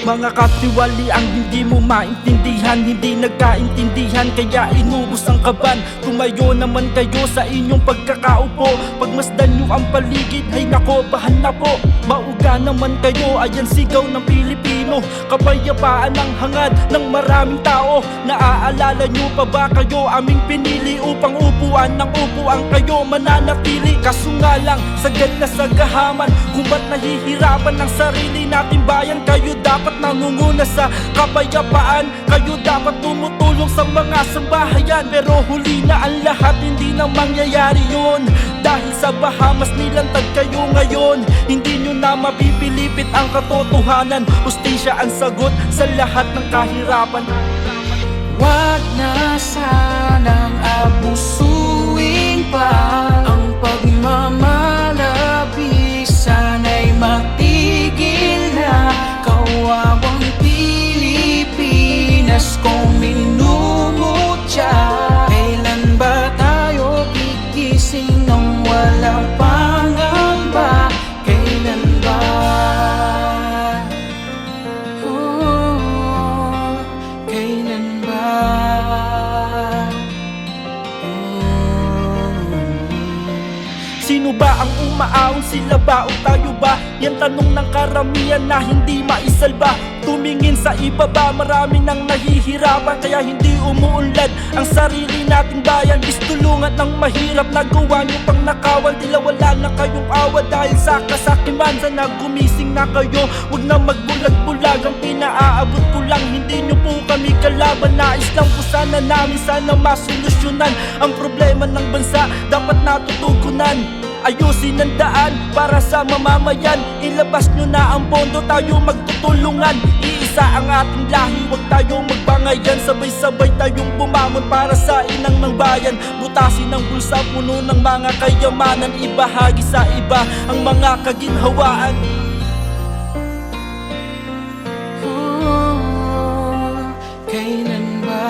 Mga katiwali ang hindi mo maintindihan, hindi nagkaintindihan kaya inubos ang kaban. Tumayo naman kayo sa inyong pagkakaupo, pagmasdan nyo ang paligid, ay nako bahan na po. Mauga naman kayo, ayan sigaw ng Pilipino, kapayapaan ang hangad ng maraming tao. Naaalala nyo pa ba kayo aming pinili upang upuan ng upuan kayo mananatili? Kaso nga lang, sagad na sa gahaman, kung ba't nahihirapan ng sarili nating bayan. Kayo dapat nangunguna sa kapayapaan, kayo dapat tumutulong sa mga sambahayan. Pero huli na ang lahat, hindi na mangyayari yun, dahil sa Bahamas nilantad kayo ngayon. Hindi nyo na mapipilipit ang katotohanan, hustisya ang sagot sa lahat ng kahirapan. Wag na sanang abusuin pa ang pagmamalabi, sana'y matigil na. Kawawang Pilipinas kung minumutya, kailan ba tayo gigising ng walang pangamba? Kailan ba? Kailan ba? Sino ba ang umaaon, sila ba o tayo ba? Yan tanong ng karamihan na hindi maisalba. Tumingin sa ibaba, marami nang nahihirapan, kaya hindi umuunlad ang sarili nating bayan. Istulungan ng mahirap, nagawa nyo pang nakawan, tila wala na kayong awa dahil sa kasakiman. Sana gumising na kayo, wag na magbulag-bulag. Ang pinaaabot ko lang, hindi nyo po kami kalaban. Nais lang po sana namin, sana masolusyonan ang problema ng bansa, dapat natutugunan. Ayusin ang daan para sa mamamayan, ilabas nyo na ang pondo, tayo magtutulungan. Iisa ang ating lahi, wag tayong magbangayan, sabay-sabay tayong bumamon para sa inang ng bayan. Butasin ang bulsa, puno ng mga kayamanan, ibahagi sa iba ang mga kaginhawaan. Kailan ba?